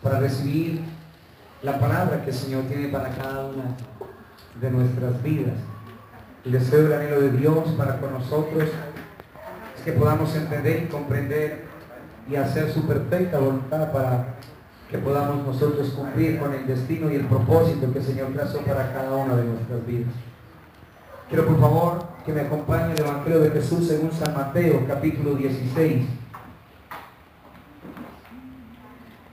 para recibir la palabra que el Señor tiene para cada una de nuestras vidas. El deseo y el anhelo de Dios para con nosotros es que podamos entender y comprender y hacer su perfecta voluntad para que podamos nosotros cumplir con el destino y el propósito que el Señor trazó para cada una de nuestras vidas. Quiero por favor que me acompañe el Evangelio de Jesús según San Mateo, capítulo 16.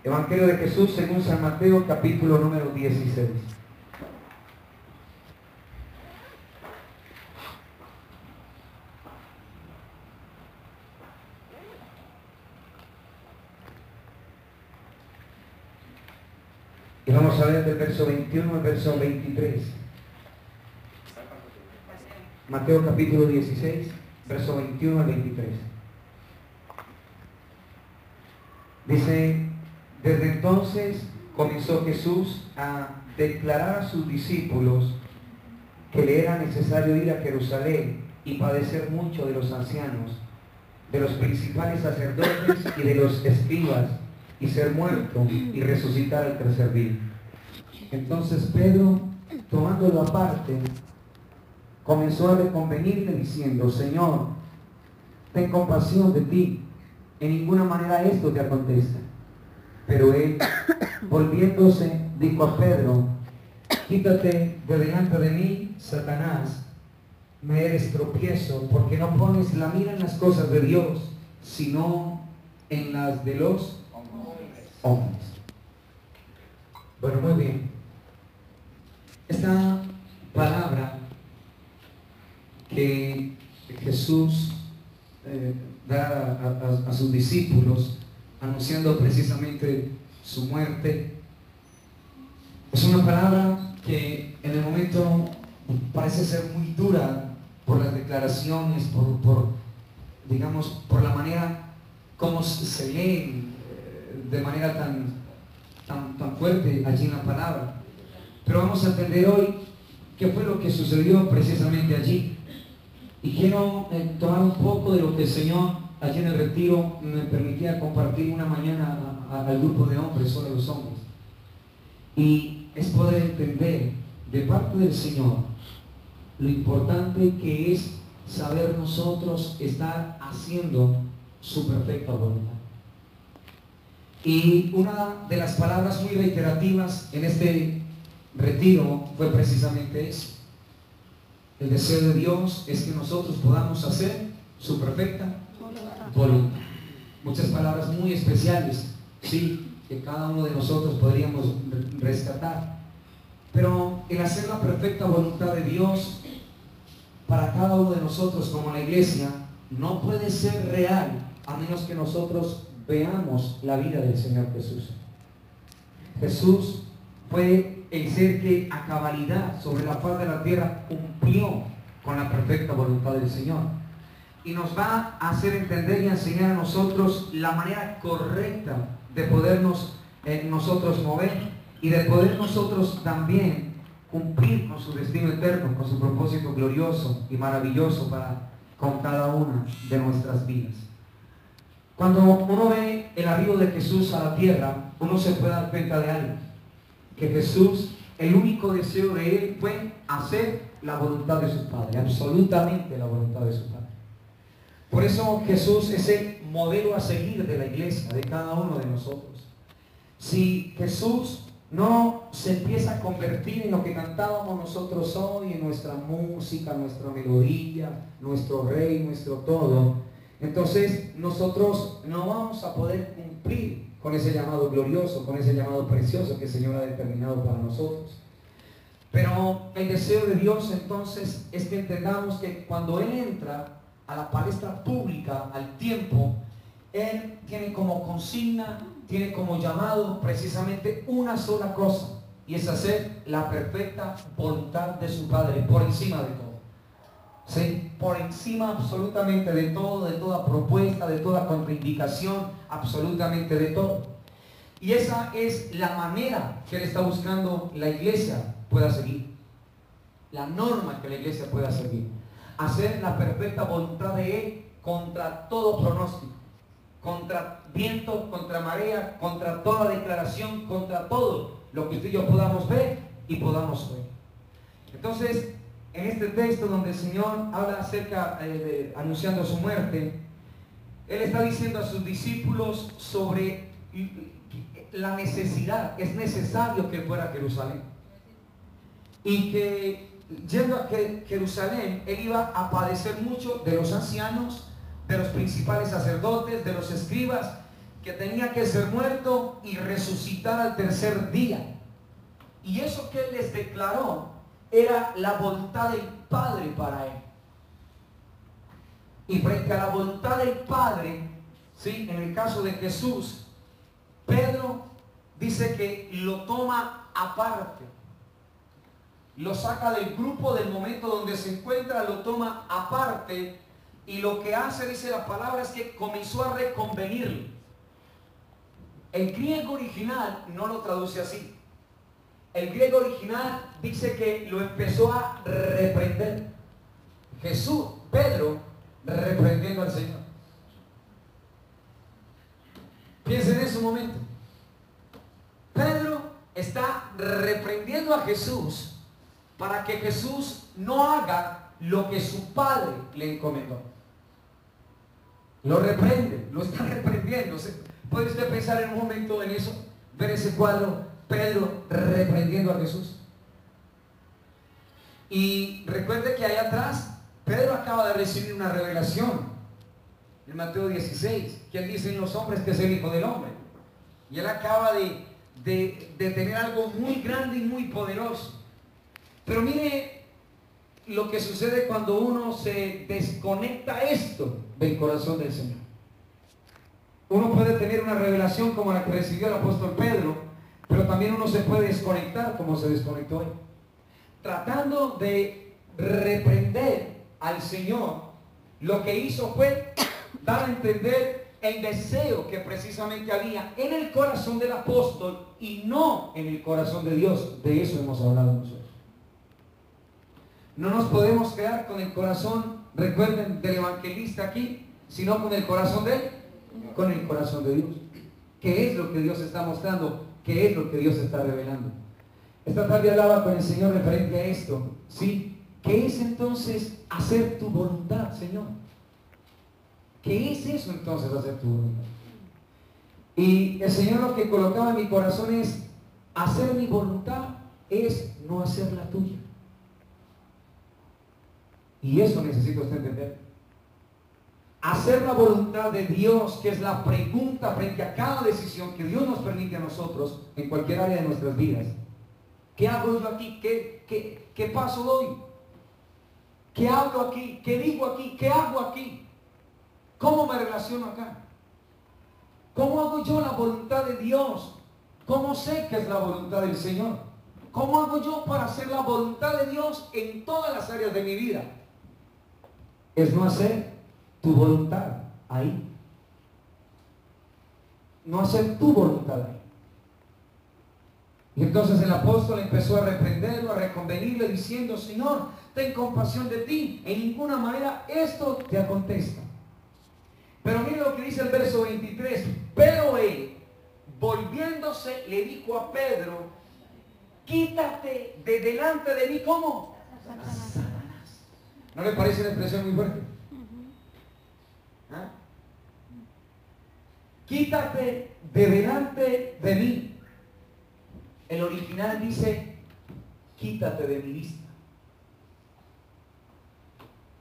Evangelio de Jesús según San Mateo, capítulo número 16. Y vamos a ver del verso 21 al verso 23. Mateo capítulo 16, verso 21 al 23. Dice: desde entonces comenzó Jesús a declarar a sus discípulos que le era necesario ir a Jerusalén y padecer mucho de los ancianos, de los principales sacerdotes y de los escribas, y ser muerto y resucitar al tercer día. Entonces Pedro, tomándolo aparte, comenzó a reconvenirle diciendo: Señor, ten compasión de ti, en ninguna manera esto te acontezca. Pero él, volviéndose, dijo a Pedro: quítate de delante de mí, Satanás, me eres tropiezo, porque no pones la mira en las cosas de Dios, sino en las de los hombres. Bueno, muy bien. Esta palabra que Jesús da a sus discípulos, anunciando precisamente su muerte, es una palabra que en el momento parece ser muy dura por las declaraciones, digamos, por la manera como se lee de manera tan fuerte allí en la palabra. Pero vamos a entender hoy qué fue lo que sucedió precisamente allí. Y quiero tomar un poco de lo que el Señor allí en el retiro me permitía compartir una mañana al grupo de hombres, sobre los hombres. Y es poder entender de parte del Señor lo importante que es saber nosotros estar haciendo su perfecta voluntad. Y una de las palabras muy reiterativas en este retiro fue precisamente eso. El deseo de Dios es que nosotros podamos hacer su perfecta voluntad. Muchas palabras muy especiales, sí, que cada uno de nosotros podríamos rescatar. Pero el hacer la perfecta voluntad de Dios para cada uno de nosotros como la iglesia no puede ser real a menos que nosotros veamos la vida del Señor Jesús. Jesús fue el ser que a cabalidad sobre la faz de la tierra cumplió con la perfecta voluntad del Señor. Y nos va a hacer entender y a enseñar a nosotros la manera correcta de podernos nosotros mover y de poder nosotros también cumplir con su destino eterno, con su propósito glorioso y maravilloso para con cada una de nuestras vidas. Cuando uno ve el arribo de Jesús a la tierra, uno se puede dar cuenta de algo, que Jesús, el único deseo de él fue hacer la voluntad de su Padre, absolutamente la voluntad de su Padre. Por eso Jesús es el modelo a seguir de la iglesia, de cada uno de nosotros. Si Jesús no se empieza a convertir en lo que cantábamos nosotros hoy, en nuestra música, nuestra melodía, nuestro rey, nuestro todo, entonces nosotros no vamos a poder cumplir con ese llamado glorioso, con ese llamado precioso que el Señor ha determinado para nosotros. Pero el deseo de Dios entonces es que entendamos que cuando Él entra a la palestra pública, al tiempo, Él tiene como consigna, tiene como llamado precisamente una sola cosa, y es hacer la perfecta voluntad de su Padre por encima de todo. ¿Sí? Por encima absolutamente de todo, de toda propuesta, de toda contraindicación, absolutamente de todo. Y esa es la manera que Él está buscando la iglesia pueda seguir. La norma que la iglesia pueda seguir. Hacer la perfecta voluntad de Él contra todo pronóstico. contra viento, contra marea, contra toda declaración, contra todo lo que usted y yo podamos ver y podamos oír. Entonces, en este texto donde el Señor habla acerca anunciando su muerte, Él está diciendo a sus discípulos sobre la necesidad, es necesario que Él fuera a Jerusalén. Y que yendo a Jerusalén, Él iba a padecer mucho de los ancianos, de los principales sacerdotes, de los escribas, que tenía que ser muerto y resucitar al tercer día. Y eso que Él les declaró era la voluntad del Padre para Él. Y frente a la voluntad del Padre, ¿sí?, en el caso de Jesús, Pedro dice que lo toma aparte. Lo saca del grupo, del momento donde se encuentra, lo toma aparte. Y lo que hace, dice la palabra, es que comenzó a reconvenirle. El griego original no lo traduce así. El griego original dice que lo empezó a reprender. Jesús, Pedro, reprendiendo al Señor. Piensen en ese momento. Pedro está reprendiendo a Jesús para que Jesús no haga lo que su Padre le encomendó. Lo reprende, lo está reprendiendo. ¿Puede usted pensar en un momento en eso? Ver ese cuadro, Pedro reprendiendo a Jesús. Y recuerde que allá atrás, Pedro acaba de recibir una revelación. En Mateo 16, que él dice en los hombres que es el Hijo del Hombre. Y él acaba de tener algo muy grande y muy poderoso. Pero mire lo que sucede cuando uno se desconecta esto del corazón del Señor. Uno puede tener una revelación como la que recibió el apóstol Pedro, pero también uno se puede desconectar como se desconectó él. Tratando de reprender al Señor, lo que hizo fue dar a entender el deseo que precisamente había en el corazón del apóstol y no en el corazón de Dios. De eso hemos hablado nosotros. No nos podemos quedar con el corazón, recuerden, del evangelista aquí, sino con el corazón de él, con el corazón de Dios. ¿Qué es lo que Dios está mostrando? ¿Qué es lo que Dios está revelando? Esta tarde hablaba con el Señor referente a esto, ¿sí? ¿Qué es entonces hacer tu voluntad, Señor? ¿Qué es eso entonces, hacer tu voluntad? Y el Señor lo que colocaba en mi corazón es, hacer mi voluntad es no hacer la tuya. Y eso necesita usted entender. Hacer la voluntad de Dios, que es la pregunta frente a cada decisión que Dios nos permite a nosotros en cualquier área de nuestras vidas. ¿Qué hago yo aquí? ¿Qué paso doy? ¿Qué hablo aquí? ¿Qué digo aquí? ¿Qué hago aquí? ¿Cómo me relaciono acá? ¿Cómo hago yo la voluntad de Dios? ¿Cómo sé que es la voluntad del Señor? ¿Cómo hago yo para hacer la voluntad de Dios en todas las áreas de mi vida? Es no hacer tu voluntad ahí. No hacer tu voluntad ahí. Y entonces el apóstol empezó a reprenderlo, a reconvenirle, diciendo, Señor, ten compasión de ti. En ninguna manera esto te acontezca. Pero mire lo que dice el verso 23. Pero él, volviéndose, le dijo a Pedro, quítate de delante de mí, ¿cómo? Satanás. ¿No le parece una expresión muy fuerte? ¿Ah? Quítate de delante de mí. El original dice, quítate de mi vista.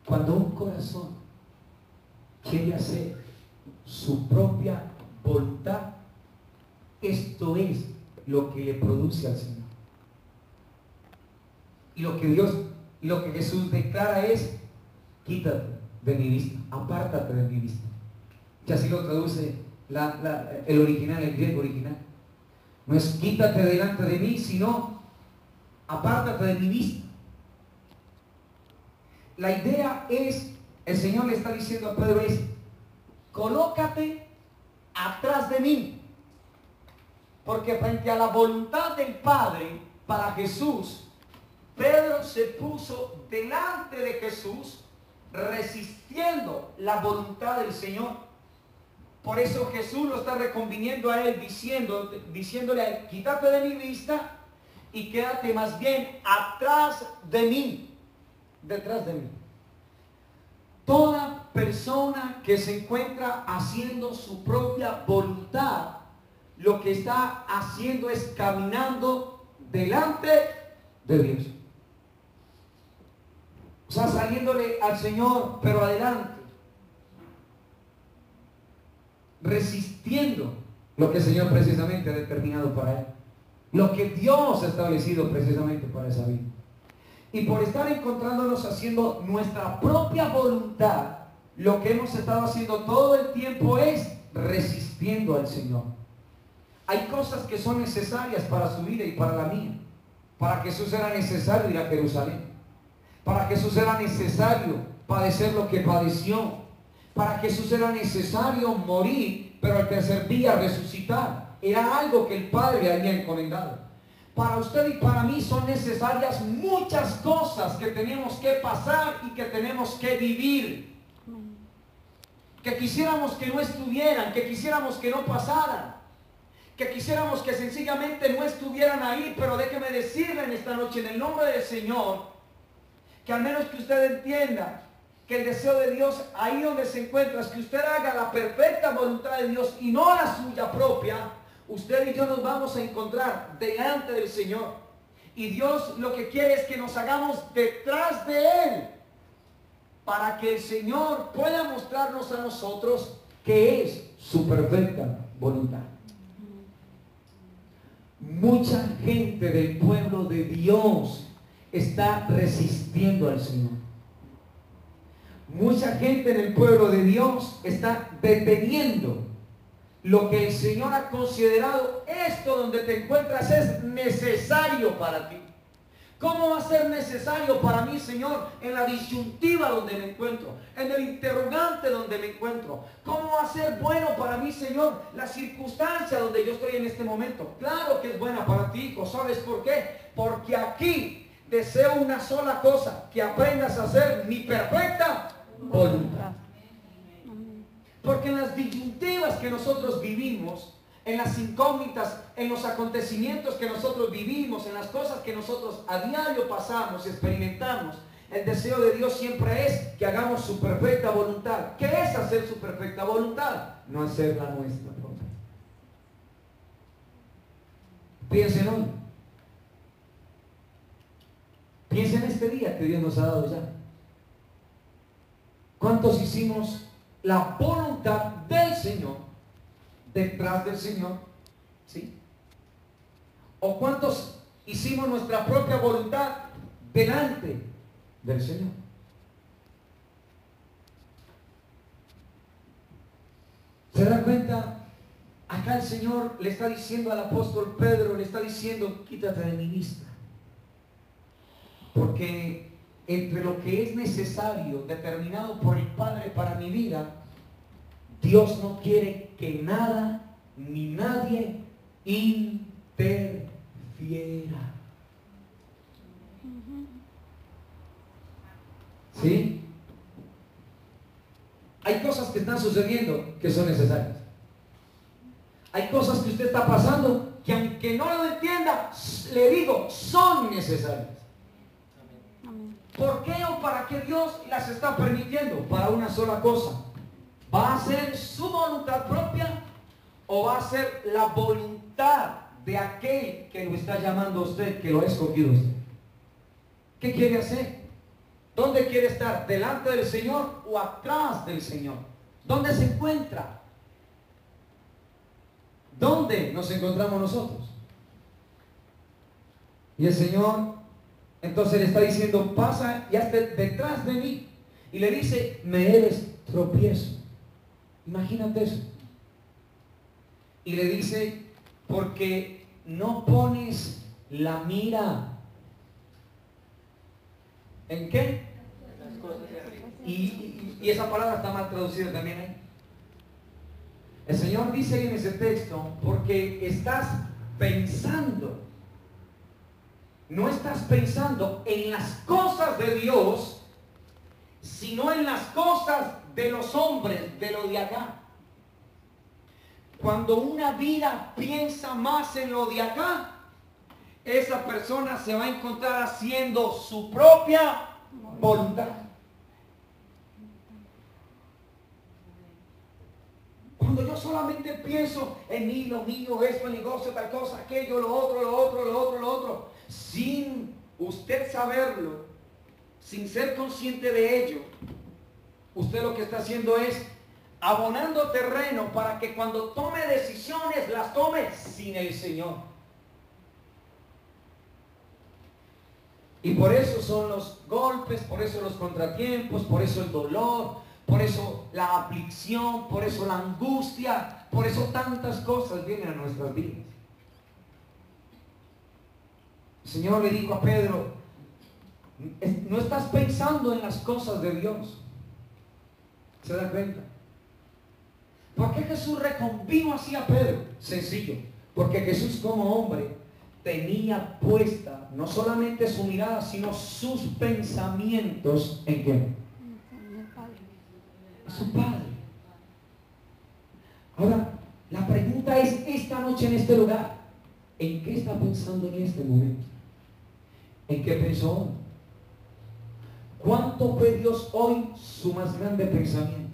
Cuando un corazón quiere hacer su propia voluntad, esto es lo que le produce al Señor. Y lo que Jesús declara es, quítate de mi vista, apártate de mi vista. Y así lo traduce el original, el griego original. No es quítate delante de mí, sino apártate de mi vista. La idea es, el Señor le está diciendo a Pedro es, colócate atrás de mí. Porque frente a la voluntad del Padre para Jesús, Pedro se puso delante de Jesús, resistiendo la voluntad del Señor. Por eso Jesús lo está reconviniendo a él, diciéndole a él, quítate de mi vista y quédate más bien atrás de mí, detrás de mí. Toda persona que se encuentra haciendo su propia voluntad, lo que está haciendo es caminando delante de Dios. O sea, saliéndole al Señor, pero adelante. Resistiendo lo que el Señor precisamente ha determinado para él. Lo que Dios ha establecido precisamente para esa vida. Y por estar encontrándonos haciendo nuestra propia voluntad, lo que hemos estado haciendo todo el tiempo es resistiendo al Señor. Hay cosas que son necesarias para su vida y para la mía. Para Jesús era necesario ir a Jerusalén. Para Jesús era necesario padecer lo que padeció. Para Jesús era necesario morir, pero al tercer día resucitar. Era algo que el Padre le había encomendado. Para usted y para mí son necesarias muchas cosas que tenemos que pasar y que tenemos que vivir. Que quisiéramos que no estuvieran, que quisiéramos que no pasaran, que quisiéramos que sencillamente no estuvieran ahí, pero déjeme decirle en esta noche, en el nombre del Señor, que al menos que usted entienda que el deseo de Dios ahí donde se encuentra es que usted haga la perfecta voluntad de Dios y no la suya propia. Usted y yo nos vamos a encontrar delante del Señor. Y Dios lo que quiere es que nos hagamos detrás de Él, para que el Señor pueda mostrarnos a nosotros que es su perfecta voluntad. Mucha gente del pueblo de Dios está resistiendo al Señor. Mucha gente en el pueblo de Dios está deteniendo lo que el Señor ha considerado. Esto donde te encuentras es necesario para ti. ¿Cómo va a ser necesario para mí, Señor? En la disyuntiva donde me encuentro, en el interrogante donde me encuentro. ¿Cómo va a ser bueno para mí, Señor, la circunstancia donde yo estoy en este momento? Claro que es buena para ti, hijo. ¿Sabes por qué? Porque aquí deseo una sola cosa, que aprendas a hacer mi perfecta voluntad. Porque en las disyuntivas que nosotros vivimos, en las incógnitas, en los acontecimientos que nosotros vivimos, en las cosas que nosotros a diario pasamos y experimentamos, el deseo de Dios siempre es que hagamos su perfecta voluntad. ¿Qué es hacer su perfecta voluntad? No hacer la nuestra propia. Piensen hoy. Piensen en este día que Dios nos ha dado ya. ¿Cuántos hicimos la voluntad del Señor detrás del Señor? ¿Sí? ¿O cuántos hicimos nuestra propia voluntad delante del Señor? ¿Se dan cuenta? Acá el Señor le está diciendo al apóstol Pedro, le está diciendo, quítate de mi vista. Porque entre lo que es necesario, determinado por el Padre para mi vida, Dios no quiere que nada ni nadie interfiera. ¿Sí? Hay cosas que están sucediendo que son necesarias. Hay cosas que usted está pasando que aunque no lo entienda, le digo, son necesarias. ¿Por qué o para qué Dios las está permitiendo? Para una sola cosa. ¿Va a ser su voluntad propia o va a ser la voluntad de aquel que lo está llamando a usted, que lo ha escogido a usted? ¿Qué quiere hacer? ¿Dónde quiere estar? ¿Delante del Señor o atrás del Señor? ¿Dónde se encuentra? ¿Dónde nos encontramos nosotros? Y el Señor entonces le está diciendo, pasa y hazte detrás de mí. Y le dice, me eres tropiezo. Imagínate eso. Y le dice, porque no pones la mira. ¿En qué? Las cosas de arriba. Y esa palabra está mal traducida también ahí. El Señor dice ahí en ese texto, porque estás pensando. No estás pensando en las cosas de Dios, sino en las cosas de los hombres, de lo de acá. Cuando una vida piensa más en lo de acá, esa persona se va a encontrar haciendo su propia voluntad. Cuando yo solamente pienso en mí, lo mío, esto, el negocio, tal cosa, aquello, lo otro, sin usted saberlo, sin ser consciente de ello, usted lo que está haciendo es abonando terreno para que cuando tome decisiones, las tome sin el Señor. Y por eso son los golpes, por eso los contratiempos, por eso el dolor, por eso la aflicción, por eso la angustia, por eso tantas cosas vienen a nuestras vidas. El Señor le dijo a Pedro, no estás pensando en las cosas de Dios. ¿Se da cuenta? ¿Por qué Jesús reconvino así a Pedro? Sencillo, porque Jesús como hombre tenía puesta no solamente su mirada, sino sus pensamientos ¿en quién? Su Padre. Ahora, la pregunta es esta noche en este lugar, ¿en qué está pensando en este momento? ¿En qué pensó hoy? ¿Cuánto fue Dios hoy su más grande pensamiento?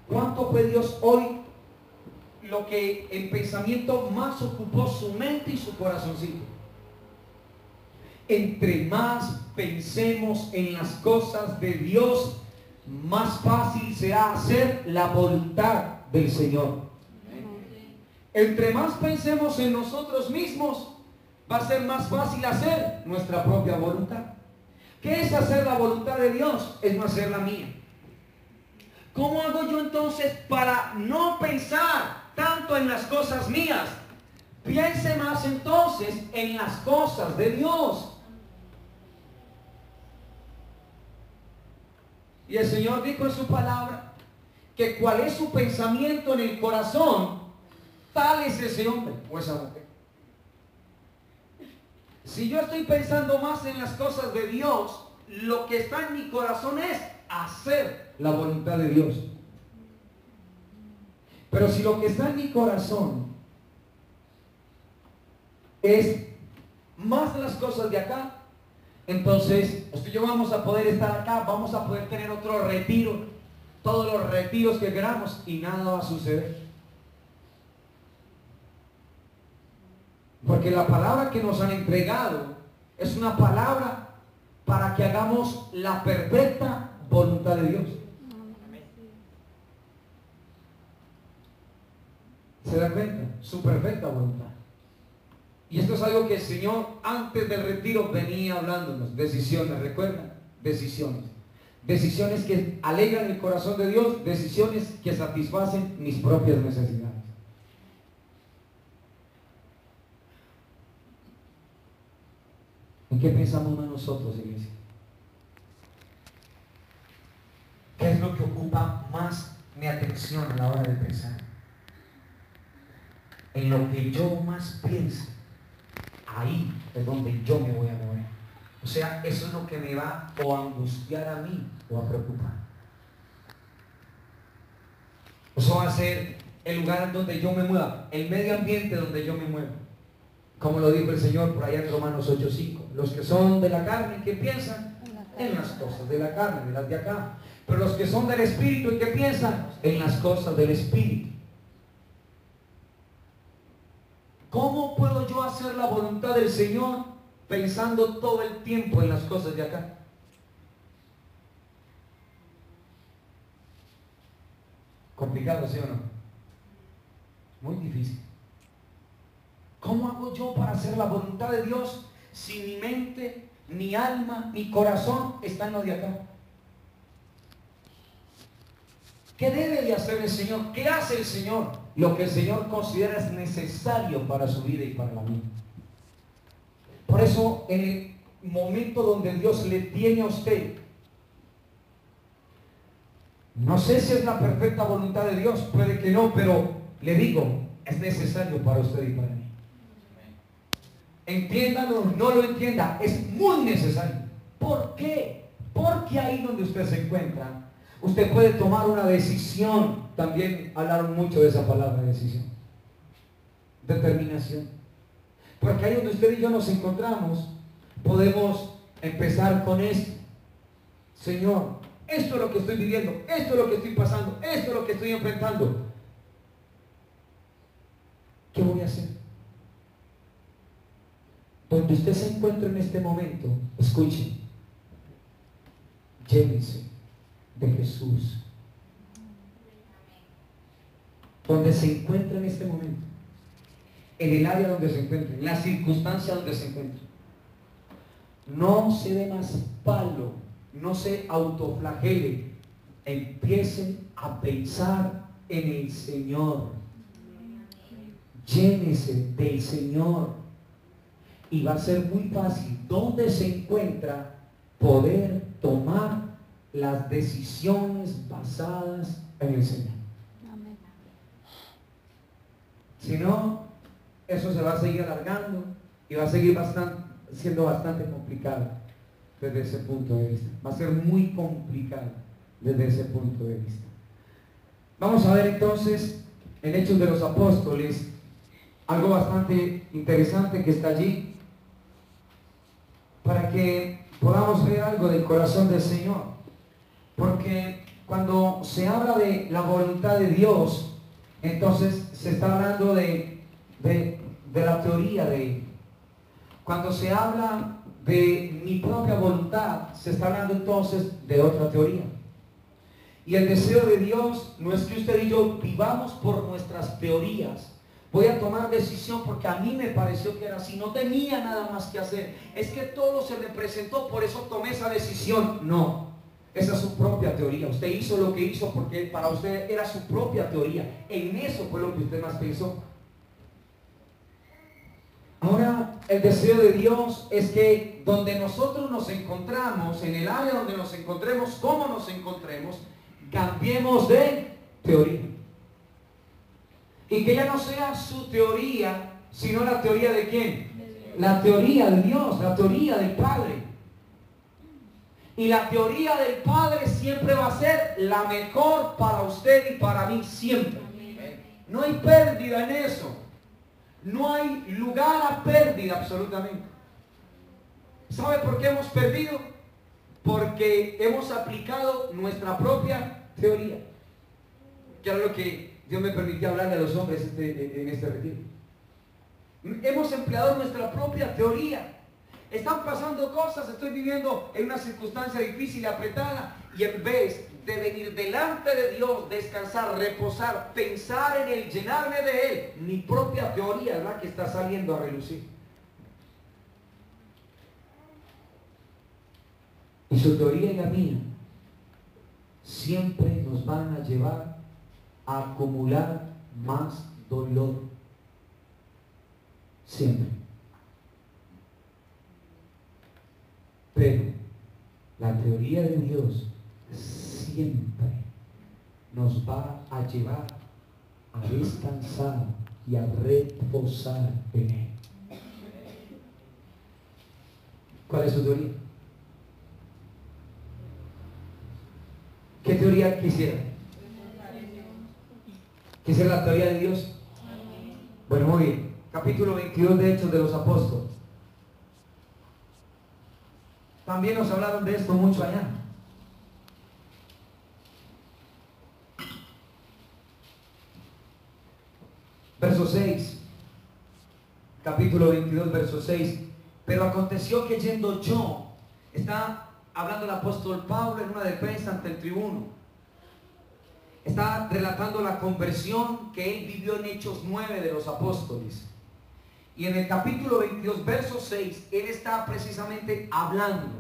¿Cuánto fue Dios hoy lo que en pensamiento más ocupó su mente y su corazoncito? Entre más pensemos en las cosas de Dios, más fácil será hacer la voluntad del Señor. Entre más pensemos en nosotros mismos, va a ser más fácil hacer nuestra propia voluntad. ¿Qué es hacer la voluntad de Dios? Es no hacer la mía. ¿Cómo hago yo entonces para no pensar tanto en las cosas mías? Piense más entonces en las cosas de Dios. Y el Señor dijo en su palabra que cuál es su pensamiento en el corazón, tal es ese hombre o esa mujer. Si yo estoy pensando más en las cosas de Dios, lo que está en mi corazón es hacer la voluntad de Dios. Pero si lo que está en mi corazón es más las cosas de acá, entonces usted y yo vamos a poder estar acá, vamos a poder tener otro retiro, todos los retiros que queramos y nada va a suceder. Porque la palabra que nos han entregado es una palabra para que hagamos la perfecta voluntad de Dios. ¿Se da cuenta? Su perfecta voluntad. Y esto es algo que el Señor antes del retiro venía hablándonos. Decisiones, ¿recuerdan? Decisiones. Decisiones que alegran el corazón de Dios, decisiones que satisfacen mis propias necesidades. ¿En qué pensamos más nosotros, iglesia? ¿Qué es lo que ocupa más mi atención a la hora de pensar? En lo que yo más pienso, ahí es donde yo me voy a mover. O sea, eso es lo que me va o a angustiar a mí o a preocupar. Eso va a ser el lugar donde yo me mueva, el medio ambiente donde yo me muevo. Como lo dijo el Señor por allá en Romanos 8:5. Los que son de la carne, ¿qué piensan? En las cosas de la carne, de las de acá. Pero los que son del Espíritu, ¿y qué piensan? En las cosas del Espíritu. ¿Cómo puedo yo hacer la voluntad del Señor pensando todo el tiempo en las cosas de acá? ¿Complicado, sí o no? Muy difícil. ¿Cómo hago yo para hacer la voluntad de Dios si mi mente, mi alma, mi corazón están en lo de acá? ¿Qué debe de hacer el Señor? ¿Qué hace el Señor? Lo que el Señor considera es necesario para su vida y para la mía. Por eso, en el momento donde Dios le tiene a usted, no sé si es la perfecta voluntad de Dios, puede que no, pero le digo, es necesario para usted y para mí. Entiéndalo, no lo entienda, es muy necesario. ¿Por qué? Porque ahí donde usted se encuentra, Usted puede tomar una decisión. También hablaron mucho de esa palabra, decisión. Determinación. Porque ahí donde usted y yo nos encontramos, podemos empezar con esto. Señor, esto es lo que estoy viviendo, esto es lo que estoy pasando, esto es lo que estoy enfrentando. ¿Qué voy a hacer? Donde usted se encuentra en este momento, escuche, llénese de Jesús. Donde se encuentra en este momento, en el área donde se encuentra, en la circunstancia donde se encuentra, no se dé más palo, no se autoflagele, empiece a pensar en el Señor. Llénese del Señor y va a ser muy fácil donde se encuentra poder tomar las decisiones basadas en el Señor. Amén. Si no, eso se va a seguir alargando y va a seguir siendo bastante complicado desde ese punto de vista. Va a ser muy complicado desde ese punto de vista. Vamos a ver entonces en Hechos de los Apóstoles algo bastante interesante que está allí para que podamos ver algo del corazón del Señor. Porque cuando se habla de la voluntad de Dios, entonces se está hablando de la teoría de Él. Cuando se habla de mi propia voluntad, se está hablando entonces de otra teoría. Y el deseo de Dios no es que usted y yo vivamos por nuestras teorías. Voy a tomar decisión porque a mí me pareció que era así. No tenía nada más que hacer. Es que todo se me presentó, por eso tomé esa decisión. No, esa es su propia teoría. Usted hizo lo que hizo porque para usted era su propia teoría. En eso fue lo que usted más pensó. Ahora, el deseo de Dios es que donde nosotros nos encontramos, en el área donde nos encontremos, cómo nos encontremos, cambiemos de teoría. Y que ya no sea su teoría, sino la teoría de ¿quién? La teoría de Dios, la teoría del Padre. Y la teoría del Padre siempre va a ser la mejor para usted y para mí, siempre. No hay pérdida en eso. No hay lugar a pérdida absolutamente. ¿Sabe por qué hemos perdido? Porque hemos aplicado nuestra propia teoría. Que era lo que Dios me permitió hablarle a los hombres en este retiro. Hemos empleado nuestra propia teoría. Están pasando cosas, estoy viviendo en una circunstancia difícil y apretada, y en vez de venir delante de Dios, descansar, reposar, pensar en Él, llenarme de Él, mi propia teoría es la que está saliendo a relucir. Y su teoría y la mía siempre nos van a llevar a acumular más dolor. Siempre. Pero la teoría de Dios siempre nos va a llevar a descansar y a reposar en Él. ¿Cuál es su teoría? ¿Qué teoría quisiera? ¿Quisiera la teoría de Dios? Bueno, muy bien. Capítulo 22 de Hechos de los Apóstoles. También nos hablaron de esto mucho allá. Verso 6. Capítulo 22, verso 6. Pero aconteció que yendo yo, está hablando el apóstol Pablo en una defensa ante el tribuno. Está relatando la conversión que él vivió en Hechos 9 de los apóstoles. Y en el capítulo 22, verso 6, él está precisamente hablando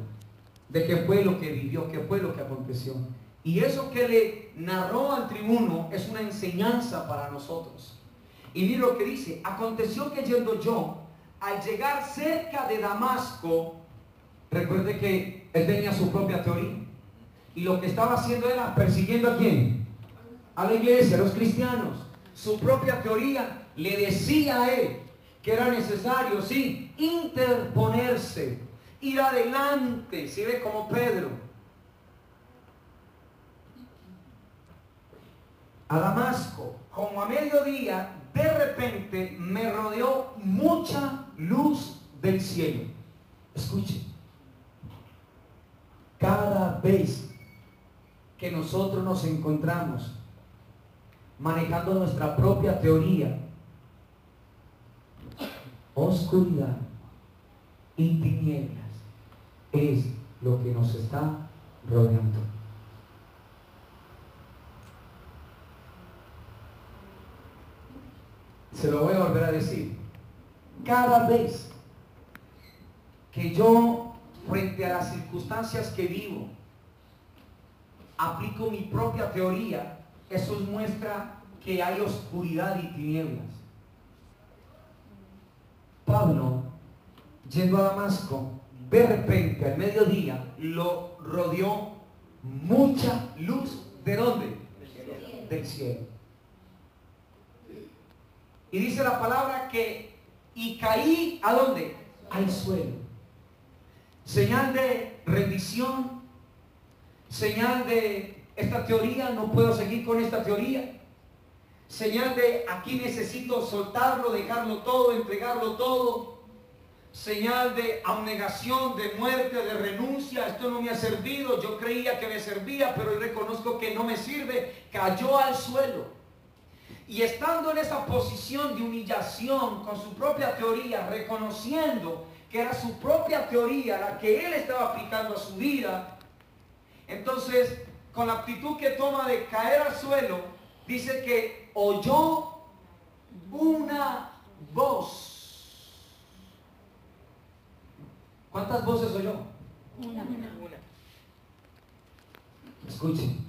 de qué fue lo que vivió, qué fue lo que aconteció. Y eso que le narró al tribuno es una enseñanza para nosotros. Y mire lo que dice: aconteció que yendo yo, al llegar cerca de Damasco, recuerde que él tenía su propia teoría. Y lo que estaba haciendo era persiguiendo ¿a quién? A la iglesia, a los cristianos. Su propia teoría le decía a él que era necesario, sí, interponerse, ir adelante, si ve como Pedro. a Damasco, como a mediodía, de repente me rodeó mucha luz del cielo. Escuche, cada vez que nosotros nos encontramos manejando nuestra propia teoría, oscuridad y tinieblas es lo que nos está rodeando. Se lo voy a volver a decir. Cada vez que yo, frente a las circunstancias que vivo, aplico mi propia teoría, eso muestra que hay oscuridad y tinieblas. Pablo, yendo a Damasco, de repente al mediodía lo rodeó mucha luz. ¿De dónde? Del cielo. Y dice la palabra que y caí ¿a dónde? Al suelo. Señal de rendición, señal de esta teoría, no puedo seguir con esta teoría. Señal de aquí necesito soltarlo, dejarlo todo, entregarlo todo. Señal de abnegación, de muerte, de renuncia. Esto no me ha servido, yo creía que me servía, pero hoy reconozco que no me sirve. Cayó al suelo. Y estando en esa posición de humillación con su propia teoría, reconociendo que era su propia teoría la que él estaba aplicando a su vida, entonces con la actitud que toma de caer al suelo, dice que oyó una voz. ¿Cuántas voces oyó? Una. Escuchen,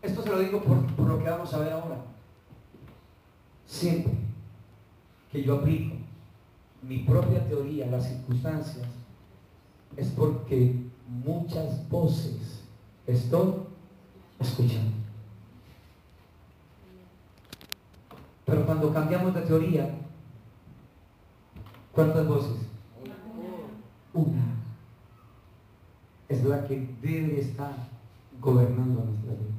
esto se lo digo por lo que vamos a ver ahora. Siempre que yo aplico mi propia teoría a las circunstancias, es porque muchas voces estoy escuchando. Pero cuando cambiamos de teoría, ¿cuántas voces? Una. Es la que debe estar gobernando nuestra vida.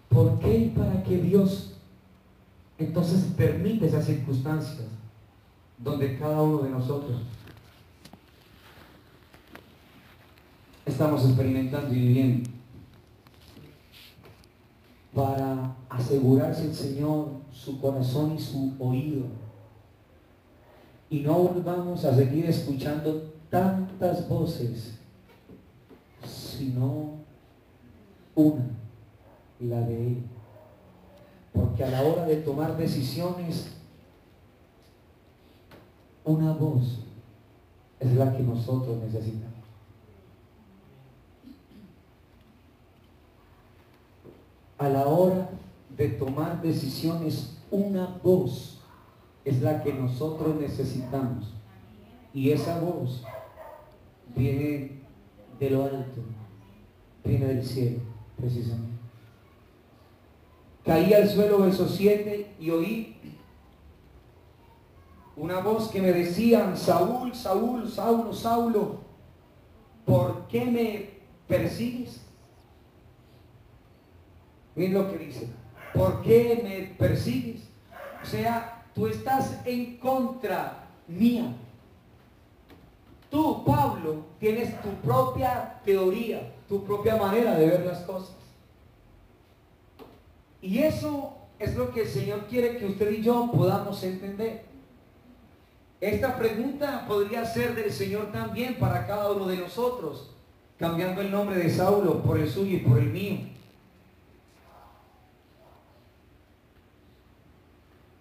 ¿Por qué y para qué Dios entonces permite esas circunstancias donde cada uno de nosotros estamos experimentando y viviendo? Para asegurarse el Señor su corazón y su oído, y no volvamos a seguir escuchando tantas voces, sino una, la de Él. Porque a la hora de tomar decisiones, una voz es la que nosotros necesitamos. A la hora de tomar decisiones, una voz es la que nosotros necesitamos. Y esa voz viene de lo alto, viene del cielo, precisamente. Caí al suelo, verso 7, y oí una voz que me decía: Saúl, Saúl, Saulo, Saulo, ¿por qué me persigues? Miren lo que dice: ¿por qué me persigues? O sea, tú estás en contra mía. Tú, Pablo, tienes tu propia teoría, tu propia manera de ver las cosas. Y eso es lo que el Señor quiere que usted y yo podamos entender. Esta pregunta podría ser del Señor también para cada uno de nosotros, cambiando el nombre de Saulo por el suyo y por el mío.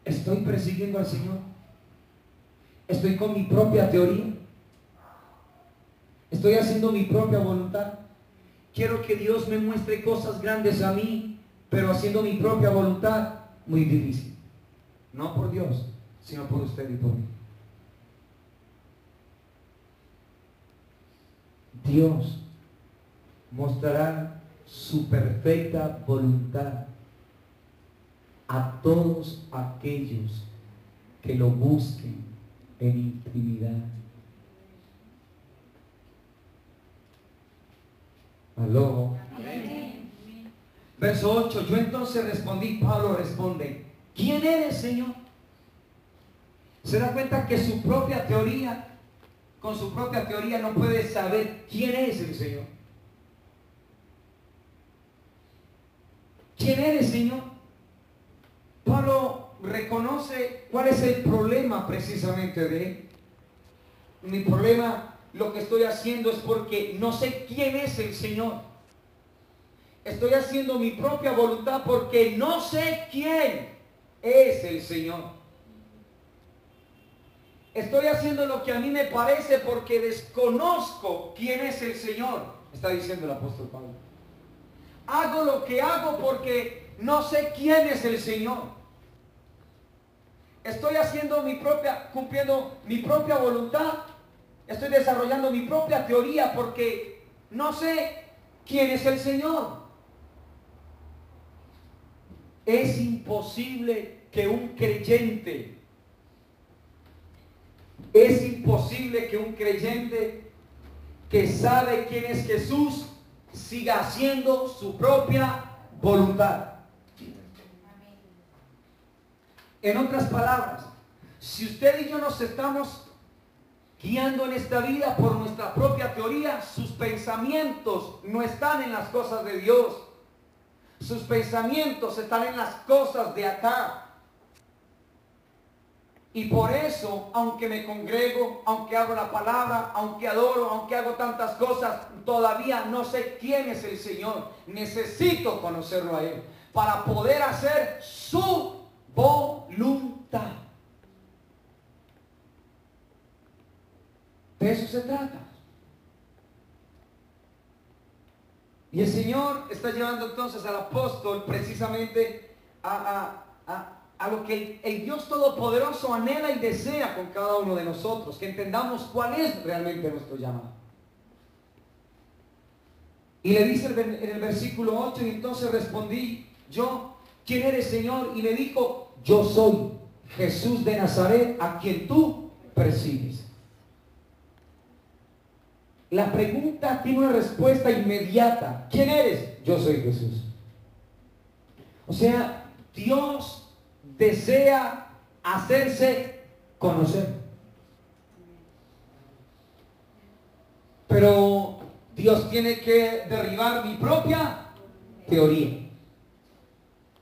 ¿Estoy persiguiendo al Señor? ¿Estoy con mi propia teoría? ¿Estoy haciendo mi propia voluntad? Quiero que Dios me muestre cosas grandes a mí, pero haciendo mi propia voluntad, muy difícil. No por Dios, sino por usted y por mí. Dios mostrará su perfecta voluntad a todos aquellos que lo busquen en intimidad. Aló. Verso 8, yo entonces respondí, Pablo responde, ¿quién eres, Señor? Se da cuenta que su propia teoría, con su propia teoría no puede saber quién es el Señor. ¿Quién eres, Señor? Pablo reconoce cuál es el problema precisamente de él. Mi problema, lo que estoy haciendo es porque no sé quién es el Señor. Estoy haciendo mi propia voluntad porque no sé quién es el Señor. Estoy haciendo lo que a mí me parece porque desconozco quién es el Señor, está diciendo el apóstol Pablo. Hago lo que hago porque no sé quién es el Señor. Estoy haciendo cumpliendo mi propia voluntad. Estoy desarrollando mi propia teoría porque no sé quién es el Señor. Es imposible que un creyente que sabe quién es Jesús siga haciendo su propia voluntad. En otras palabras, si usted y yo nos estamos guiando en esta vida por nuestra propia teoría, sus pensamientos no están en las cosas de Dios. Sus pensamientos están en las cosas de acá. Y por eso, aunque me congrego, aunque hago la palabra, aunque adoro, aunque hago tantas cosas, todavía no sé quién es el Señor. Necesito conocerlo a Él para poder hacer su voluntad. De eso se trata. Y el Señor está llevando entonces al apóstol precisamente a lo que el Dios Todopoderoso anhela y desea con cada uno de nosotros, que entendamos cuál es realmente nuestro llamado. Y le dice en el versículo 8, y entonces respondí yo, ¿quién eres, Señor? Y me dijo, yo soy Jesús de Nazaret, a quien tú persigues. La pregunta tiene una respuesta inmediata. ¿Quién eres? Yo soy Jesús. O sea, Dios desea hacerse conocer. Pero Dios tiene que derribar mi propia teoría.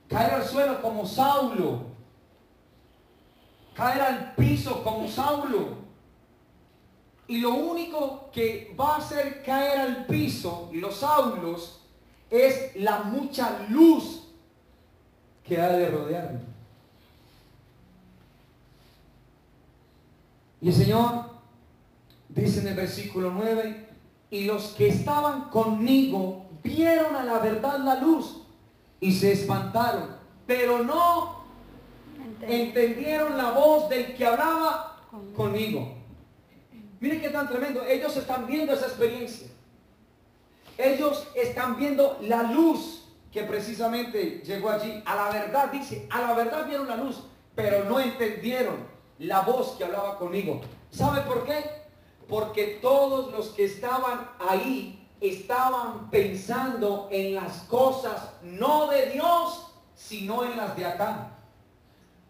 Caer al suelo como Saulo. Caer al piso como Saulo. Y lo único que va a hacer caer al piso los Saulos es la mucha luz que ha de rodearme. Y el Señor dice en el versículo 9, y los que estaban conmigo vieron a la verdad la luz y se espantaron, pero no entendieron la voz del que hablaba conmigo. Miren qué tan tremendo. Ellos están viendo esa experiencia. Ellos están viendo la luz que precisamente llegó allí. A la verdad, dice, a la verdad vieron la luz, pero no entendieron la voz que hablaba conmigo. ¿Sabe por qué? Porque todos los que estaban ahí estaban pensando en las cosas no de Dios, sino en las de acá.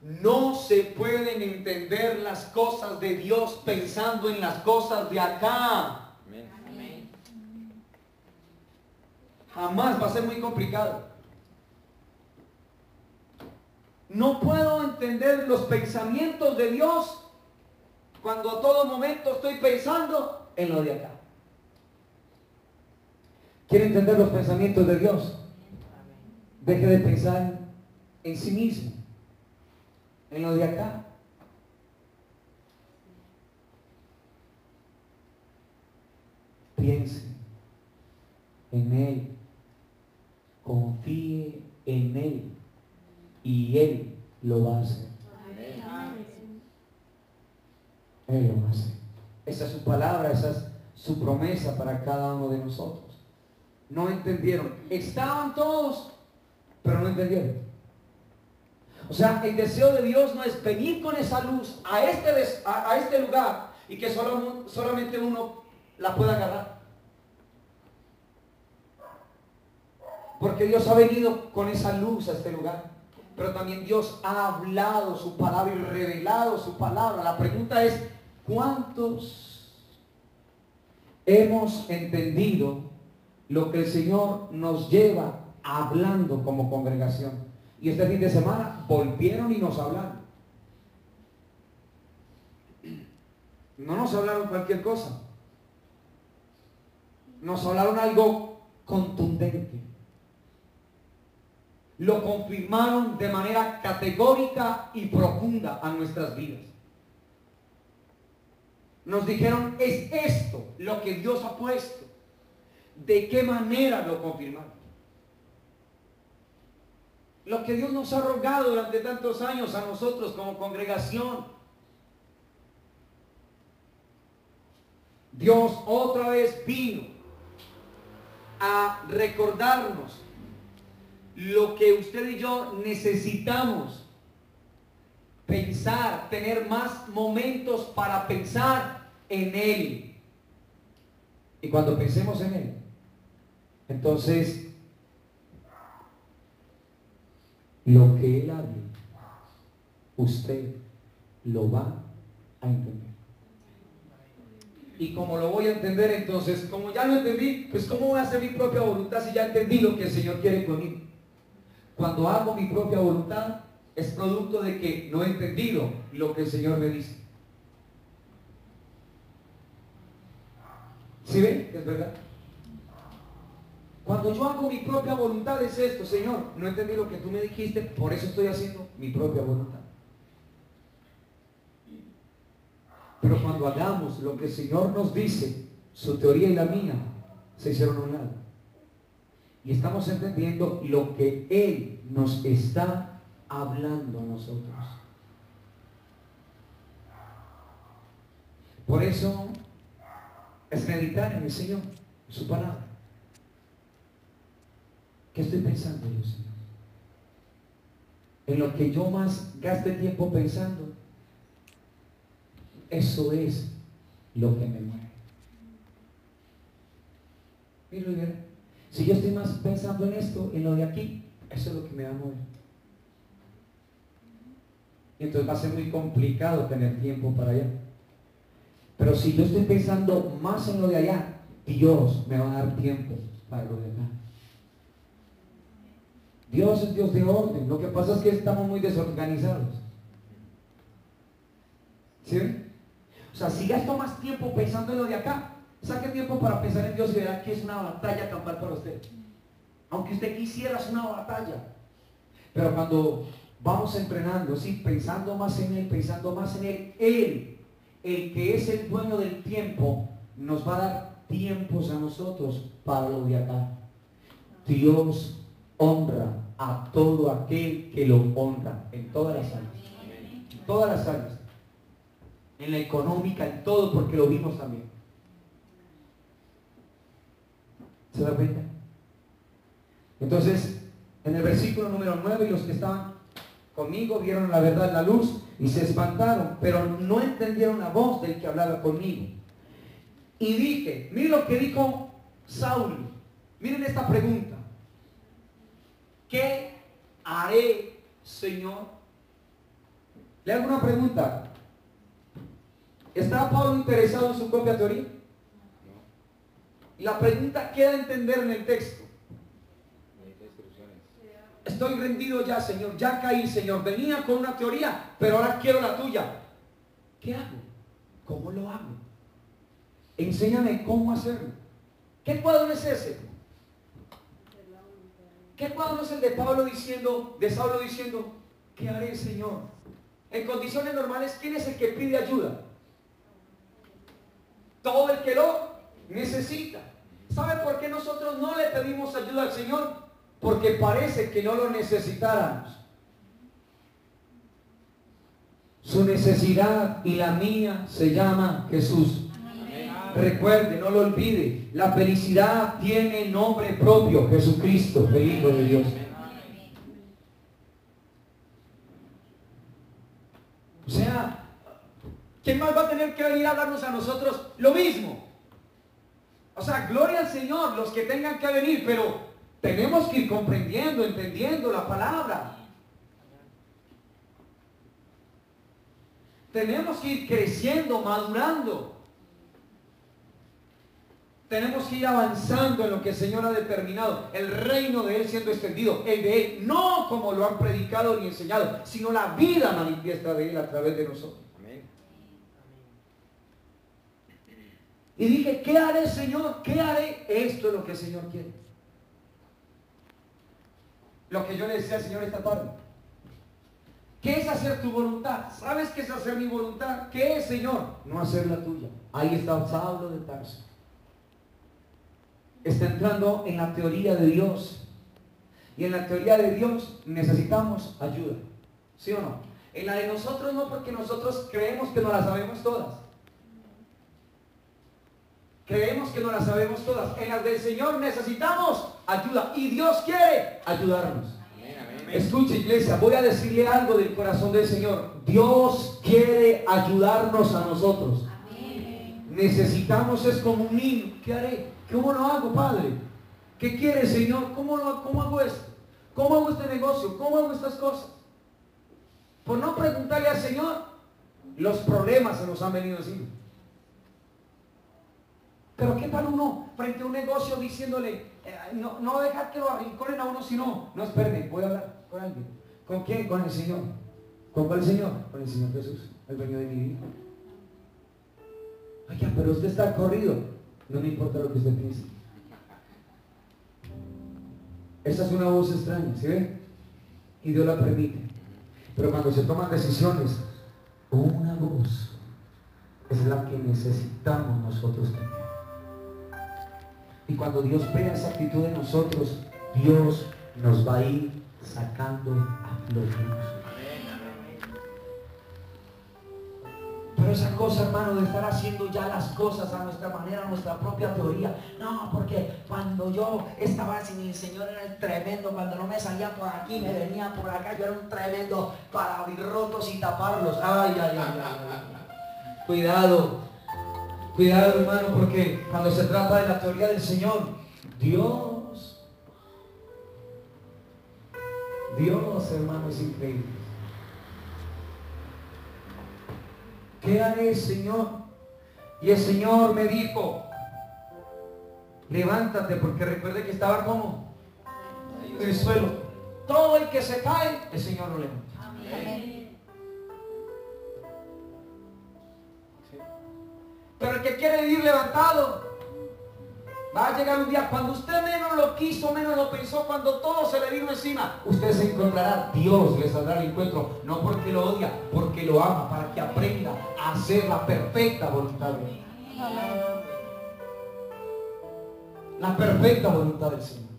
No se pueden entender las cosas de Dios pensando en las cosas de acá. Amén. Jamás, va a ser muy complicado. No puedo entender los pensamientos de Dios cuando a todo momento estoy pensando en lo de acá. ¿Quiere entender los pensamientos de Dios? Deje de pensar en sí mismo, en lo de acá. Piense en Él, confíe en Él y Él lo va a hacer. Él lo va a hacer. Esa es su palabra, esa es su promesa para cada uno de nosotros. No entendieron. Estaban todos, pero no entendieron. O sea, el deseo de Dios no es venir con esa luz a este lugar y que solamente uno la pueda agarrar. Porque Dios ha venido con esa luz a este lugar. Pero también Dios ha hablado su palabra y revelado su palabra. La pregunta es, ¿cuántos hemos entendido lo que el Señor nos lleva hablando como congregación? Y este fin de semana volvieron y nos hablaron. No nos hablaron cualquier cosa. Nos hablaron algo contundente. Lo confirmaron de manera categórica y profunda a nuestras vidas. Nos dijeron, es esto lo que Dios ha puesto. ¿De qué manera lo confirmaron? Lo que Dios nos ha rogado durante tantos años a nosotros como congregación. Dios otra vez vino a recordarnos lo que usted y yo necesitamos pensar, tener más momentos para pensar en Él. Y cuando pensemos en Él, entonces lo que Él hable, usted lo va a entender. Y como lo voy a entender, entonces, como ya lo entendí, pues ¿cómo voy a hacer mi propia voluntad si ya entendí lo que el Señor quiere conmigo? Cuando hago mi propia voluntad, es producto de que no he entendido lo que el Señor me dice. ¿Sí ven? Es verdad. Cuando yo hago mi propia voluntad es esto, Señor, no entendí lo que tú me dijiste, por eso estoy haciendo mi propia voluntad. Pero cuando hagamos lo que el Señor nos dice, su teoría y la mía se hicieron a un lado. Y estamos entendiendo lo que Él nos está hablando a nosotros. Por eso es meditar en el Señor, en su palabra. ¿Qué estoy pensando yo, Señor? En lo que yo más gaste tiempo pensando, eso es lo que me mueve. Mira, si yo estoy más pensando en esto, en lo de aquí, eso es lo que me va a mover. Y entonces va a ser muy complicado tener tiempo para allá. Pero si yo estoy pensando más en lo de allá, Dios me va a dar tiempo para lo de acá. Dios es Dios de orden. Lo que pasa es que estamos muy desorganizados. ¿Sí? O sea, si gasto más tiempo pensando en lo de acá, saque tiempo para pensar en Dios y verá que es una batalla campal para usted. Aunque usted quisiera, es una batalla. Pero cuando vamos entrenando, sí, pensando más en Él, Él, el que es el dueño del tiempo, nos va a dar tiempos a nosotros para lo de acá. Dios honra a todo aquel que lo honra en todas las áreas. En todas las áreas. En la económica, en todo, porque lo vimos también. ¿Se da cuenta? Entonces, en el versículo número 9, los que estaban conmigo vieron la verdad, la luz, y se espantaron, pero no entendieron la voz del que hablaba conmigo. Y dije, miren lo que dijo Saulo, miren esta pregunta: ¿qué haré, Señor? Le hago una pregunta. ¿Está Pablo interesado en su propia teoría? Y la pregunta queda a entender en el texto. Estoy rendido ya, Señor, ya caí, Señor. Venía con una teoría, pero ahora quiero la tuya. ¿Qué hago? ¿Cómo lo hago? Enséñame cómo hacerlo. ¿Qué cuadro es ese? ¿Qué cuadro es el de Pablo diciendo, de Saulo diciendo, ¿qué haré, Señor? En condiciones normales, ¿quién es el que pide ayuda? Todo el que lo necesita. ¿Sabe por qué nosotros no le pedimos ayuda al Señor? Porque parece que no lo necesitáramos. Su necesidad y la mía se llama Jesús. Amén. Recuerde, no lo olvide, la felicidad tiene nombre propio: Jesucristo, el Hijo de Dios. O sea, ¿quién más va a tener que venir a darnos a nosotros lo mismo? O sea, gloria al Señor, los que tengan que venir, pero Tenemos que ir comprendiendo, entendiendo la palabra. Tenemos que ir creciendo, madurando. Tenemos que ir avanzando en lo que el Señor ha determinado. El reino de Él siendo extendido. El de Él, no como lo han predicado ni enseñado, sino la vida manifiesta de Él a través de nosotros. Amén. Y dije, ¿qué haré, Señor? ¿Qué haré? Esto es lo que el Señor quiere. Lo que yo le decía al Señor esta tarde. ¿Qué es hacer tu voluntad? ¿Sabes qué es hacer mi voluntad? ¿Qué es, Señor? No hacer la tuya. Ahí está Saulo de Tarso. Está entrando en la teoría de Dios. Y en la teoría de Dios necesitamos ayuda. ¿Sí o no? En la de nosotros no, porque nosotros creemos que no la sabemos todas. Creemos que no la sabemos todas. En las del Señor necesitamos ayuda. Y Dios quiere ayudarnos. Escuche, iglesia, voy a decirle algo del corazón del Señor. Dios quiere ayudarnos a nosotros. Necesitamos, es como un niño. ¿Qué haré? ¿Cómo lo hago, Padre? ¿Qué quiere, Señor? ¿Cómo hago esto? ¿Cómo hago este negocio? ¿Cómo hago estas cosas? Por no preguntarle al Señor, los problemas se nos han venido encima. Pero ¿qué tal uno frente a un negocio diciéndole, no dejar que lo arrinconen a uno, sino, no, espérame, voy a hablar con alguien? ¿Con quién? Con el Señor. ¿Con cuál Señor? Con el Señor Jesús, el dueño de mi vida. Oiga, pero usted está corrido. No me importa lo que usted piense. Esa es una voz extraña, ¿sí ve? Y Dios la permite. Pero cuando se toman decisiones, una voz es la que necesitamos nosotros tener. Y cuando Dios vea esa actitud en nosotros, Dios nos va a ir sacando a flote. Pero esa cosa, hermano, de estar haciendo ya las cosas a nuestra manera, a nuestra propia teoría. No, porque cuando yo estaba sin el Señor era el tremendo. Cuando no me salía por aquí, me venía por acá. Yo era un tremendo para abrir rotos y taparlos. Ay, ay, ay, ay. Cuidado. Cuidado, hermano, porque cuando se trata de la teoría del Señor, Dios, hermano, es increíble. ¿Qué haré, Señor? Y el Señor me dijo, levántate, porque recuerde que estaba como en el suelo. Todo el que se cae, el Señor lo levanta. Amén. Sí. Pero el que quiere vivir levantado, va a llegar un día, cuando usted menos lo quiso, menos lo pensó, cuando todo se le vino encima, usted se encontrará, Dios le saldrá al encuentro, no porque lo odia, porque lo ama, para que aprenda a hacer la perfecta voluntad de Dios. La perfecta voluntad del Señor.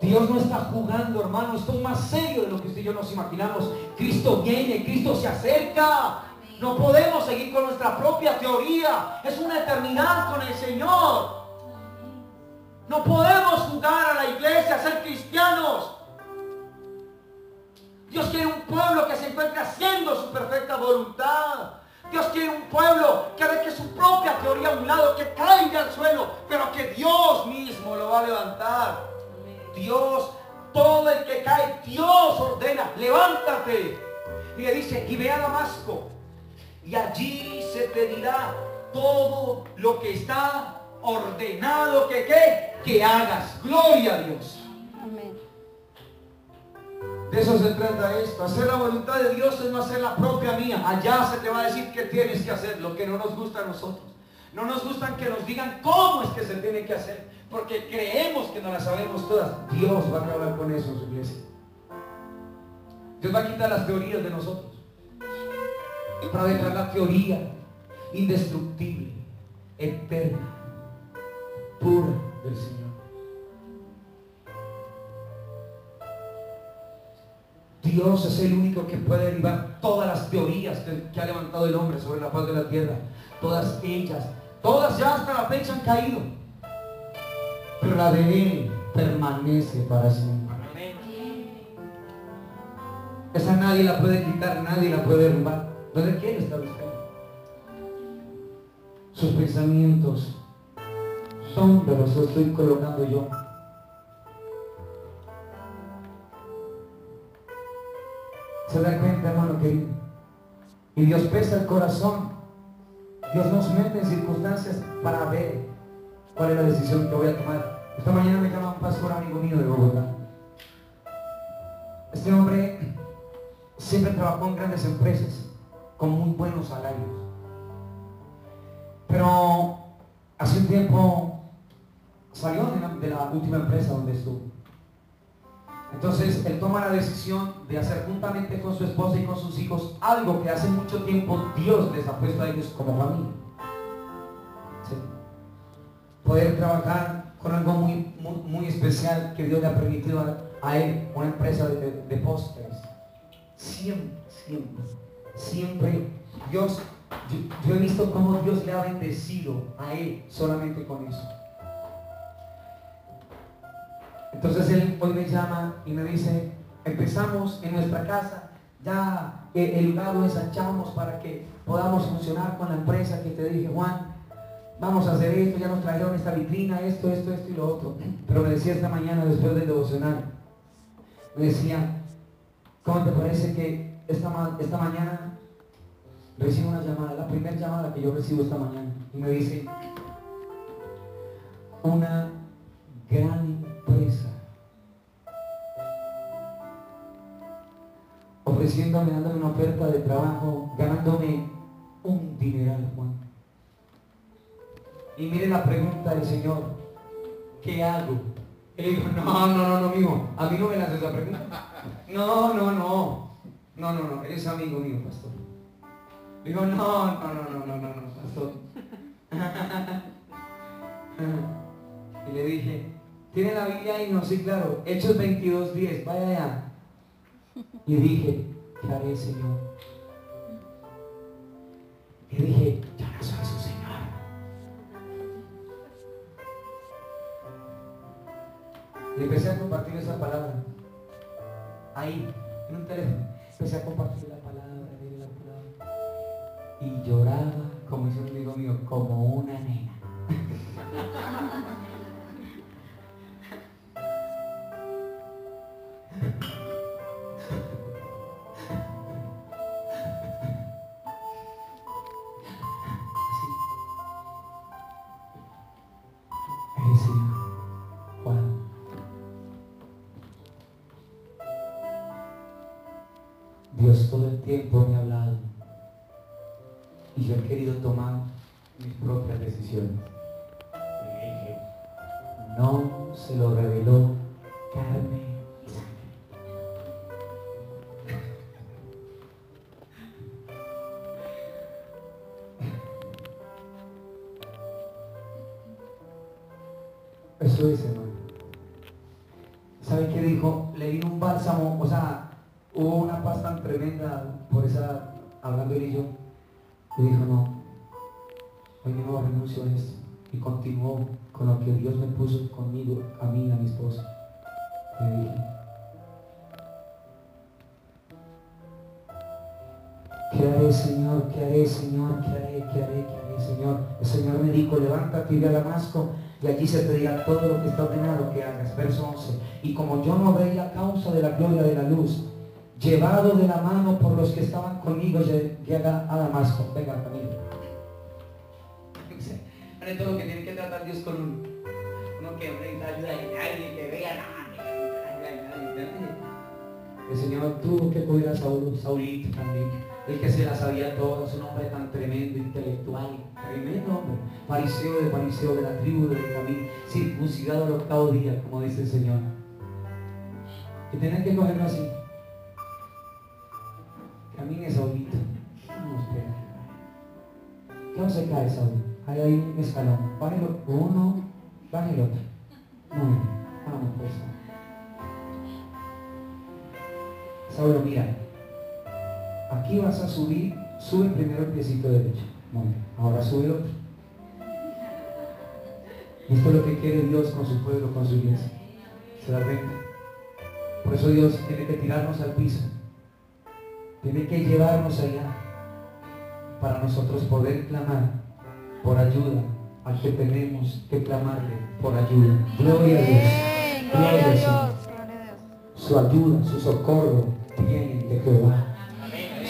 Dios no está jugando, hermano, esto es más serio de lo que usted y yo nos imaginamos. Cristo viene, Cristo se acerca. No podemos seguir con nuestra propia teoría. Es una eternidad con el Señor. No podemos jugar a la iglesia, a ser cristianos. Dios quiere un pueblo que se encuentre haciendo su perfecta voluntad. Dios quiere un pueblo que deje su propia teoría a un lado, que caiga al suelo, pero que Dios mismo lo va a levantar. Dios, todo el que cae, Dios ordena, levántate. Y le dice, y ve a Damasco. Y allí se te dirá todo lo que está ordenado que hagas. Gloria a Dios. Amén. De eso se trata esto. Hacer la voluntad de Dios es no hacer la propia mía. Allá se te va a decir qué tienes que hacer, lo que no nos gusta a nosotros. No nos gusta que nos digan cómo es que se tiene que hacer, porque creemos que no la sabemos todas. Dios va a acabar con eso en su iglesia. Dios va a quitar las teorías de nosotros para dejar la teoría indestructible, eterna, pura del Señor. Dios es el único que puede derribar todas las teorías que ha levantado el hombre sobre la faz de la tierra. Todas ellas, todas ya hasta la fecha han caído, pero la de Él permanece para siempre. Esa nadie la puede quitar, nadie la puede derribar. ¿Dónde quiere estar usted? Sus pensamientos, ¿dónde los estoy colocando yo? ¿Se da cuenta, hermano querido? Y Dios pesa el corazón. Dios nos mete en circunstancias para ver cuál es la decisión que voy a tomar. Esta mañana me llama un pastor amigo mío de Bogotá. Este hombre siempre trabajó en grandes empresas con muy buenos salarios. Pero hace un tiempo salió de la última empresa donde estuvo. Entonces él toma la decisión de hacer juntamente con su esposa y con sus hijos algo que hace mucho tiempo Dios les ha puesto a ellos como familia. ¿Sí? Poder trabajar con algo muy especial que Dios le ha permitido a él, una empresa de postres. Siempre Dios, yo he visto cómo Dios le ha bendecido a él solamente con eso. Entonces él hoy me llama y me dice, empezamos en nuestra casa, ya el lugar lo ensanchamos para que podamos funcionar con la empresa que te dije, Juan, vamos a hacer esto, ya nos trajeron esta vitrina, esto y lo otro. Pero me decía esta mañana después del devocional, me decía, ¿cómo te parece que esta mañana recibo una llamada, la primera llamada que yo recibo esta mañana, y me dice, una gran empresa ofreciéndome, dándome una oferta de trabajo, ganándome un dineral, Juan? Y mire la pregunta del Señor, ¿qué hago? Y le digo, no, amigo, a mí no me lances esa pregunta. No, eres amigo mío, pastor. Digo, no, pastor. Y le dije, ¿tiene la Biblia ahí? No, sí, claro. Hechos 22:10, vaya allá. Y dije, ¿qué haré, Señor? Y dije, yo no soy su Señor. Y empecé a compartir esa palabra. Ahí, en un teléfono. Empecé a compartir la palabra. Y lloraba, como dice un amigo mío, como una nena. Dios todo el tiempo me ha hablado y yo he querido tomar mis propias decisiones. Y dije, no se lo reveló carne y sangre. Eso es, hermano. ¿Sabe qué dijo? Le di un bálsamo, o sea, hubo una paz tan tremenda por esa, hablando él y yo. Y dijo, no, hoy no renuncio a esto. Y continuó con lo que Dios me puso conmigo, a mí y a mi esposa. Y le dije, ¿qué haré, Señor? ¿Qué haré, Señor? ¿Qué haré, Señor? El Señor me dijo, levántate y ve a Damasco, y allí se te dirá todo lo que está ordenado que hagas. Verso 11. Y como yo no veía causa de la gloria de la luz, llevado de la mano por los que estaban conmigo, llega a Damasco. Venga, familia. Es todo lo que tiene que tratar Dios con uno. No que necesita ayuda de nadie, que vea nada. El Señor tuvo que cuidar a Saulito también. El que se la sabía todas, un hombre tan tremendo, intelectual, tremendo hombre. Fariseo de la tribu de Benjamín, circuncidado al 8º día, como dice el Señor. Y tienen que cogerlo así. Camine, Saulito. Vamos, espera. ¿Qué no se cae, Saúl? Hay ahí un escalón. Bájelo uno, bájelo otro. Muy bien. Vamos, pues. Saúl, mira. Aquí vas a subir. Sube primero el piecito derecho. Muy bien. Ahora sube el otro. Y esto es lo que quiere Dios con su pueblo, con su iglesia. Se da cuenta. Por eso Dios tiene que tirarnos al piso. Tiene que llevarnos allá para nosotros poder clamar por ayuda al que tenemos que clamarle por ayuda. Gloria a Dios. Gloria a Dios. Su ayuda, su socorro viene de Jehová.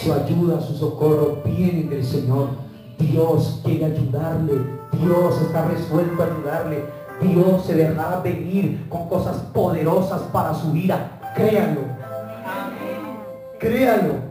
Su ayuda, su socorro vienen del Señor. Dios quiere ayudarle. Dios está resuelto a ayudarle. Dios se dejará venir con cosas poderosas para su vida. Créanlo. Créanlo.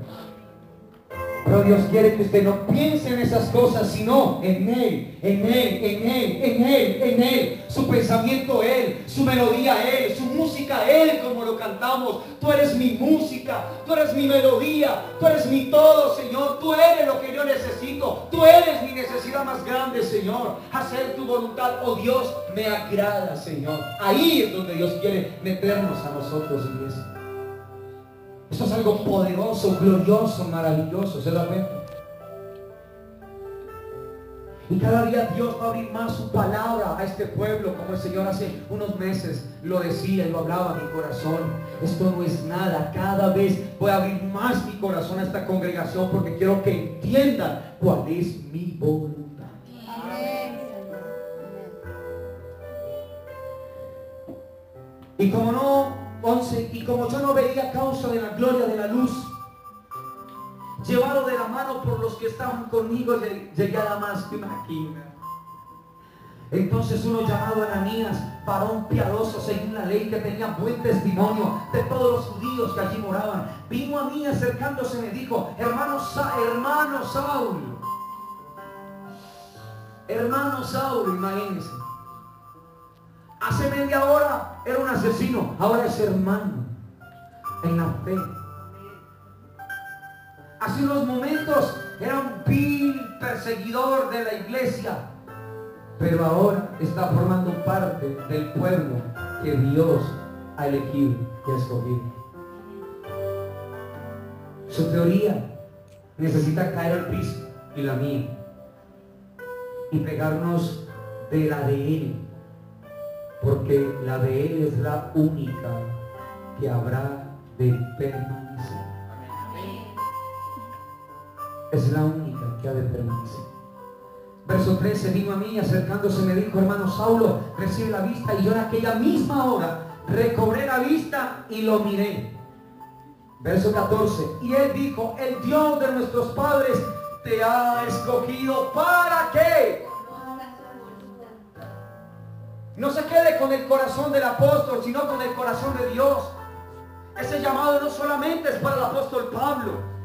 Pero Dios quiere que usted no piense en esas cosas, sino en Él, en Él, en Él, en Él, en Él. Su pensamiento Él, su melodía Él, su música Él, como lo cantamos. Tú eres mi música, tú eres mi melodía, tú eres mi todo, Señor. Tú eres lo que yo necesito, tú eres mi necesidad más grande, Señor. Hacer tu voluntad, oh Dios, me agrada, Señor. Ahí es donde Dios quiere meternos a nosotros, iglesia. Esto es algo poderoso, glorioso, maravilloso, ¿se da cuenta? Y cada día Dios va a abrir más su palabra a este pueblo, como el Señor hace unos meses lo decía y lo hablaba a mi corazón. Esto no es nada, cada vez voy a abrir más mi corazón a esta congregación porque quiero que entiendan cuál es mi voluntad. Y como no 11, y como yo no veía causa de la gloria de la luz, llevado de la mano por los que estaban conmigo, llegué a Damasco. Imagina. Entonces uno llamado Ananías, varón piadoso según la ley, que tenía buen testimonio de todos los judíos que allí moraban, vino a mí, acercándose me dijo: hermano Saulo, imagínense. Hace media hora era un asesino, ahora es hermano en la fe. Hace unos momentos era un vil perseguidor de la iglesia, pero ahora está formando parte del pueblo que Dios ha elegido y ha escogido. Su teoría necesita caer al piso, y la mía, y pegarnos de la de Él, porque la de Él es la única que habrá de permanecer. Es la única que ha de permanecer. Verso 13, vino a mí, acercándose me dijo: hermano Saulo, recibe la vista. Y yo en aquella misma hora recobré la vista y lo miré. Verso 14, y él dijo: el Dios de nuestros padres te ha escogido. ¿Para qué? No se quede con el corazón del apóstol, sino con el corazón de Dios. Ese llamado no solamente es para el apóstol Pablo.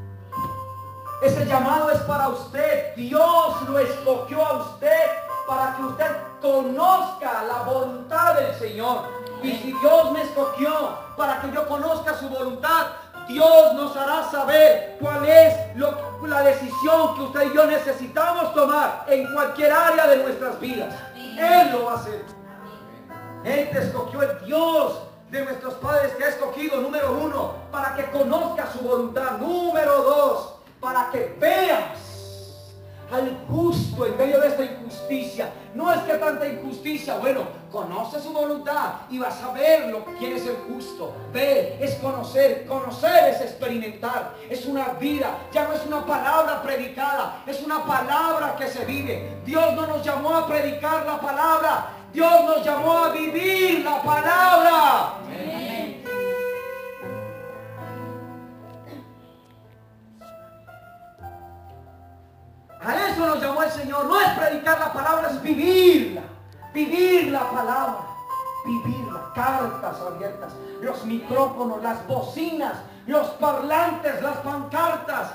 Ese llamado es para usted. Dios lo escogió a usted para que usted conozca la voluntad del Señor. Y si Dios me escogió para que yo conozca su voluntad, Dios nos hará saber cuál es la decisión que usted y yo necesitamos tomar en cualquier área de nuestras vidas. Él lo va a hacer. Él te escogió, el Dios de nuestros padres te ha escogido, número 1, para que conozcas su voluntad. Número 2, para que veas al justo en medio de esta injusticia. No es que tanta injusticia, bueno, conoce su voluntad y vas a ver quién es el justo. Ver es conocer, conocer es experimentar, es una vida, ya no es una palabra predicada, es una palabra que se vive. Dios no nos llamó a predicar la palabra, Dios nos llamó a vivir la palabra. Amén. A eso nos llamó el Señor. No es predicar la palabra, es vivirla. Vivir la palabra. Vivirla. Cartas abiertas. Los micrófonos, las bocinas, los parlantes, las pancartas,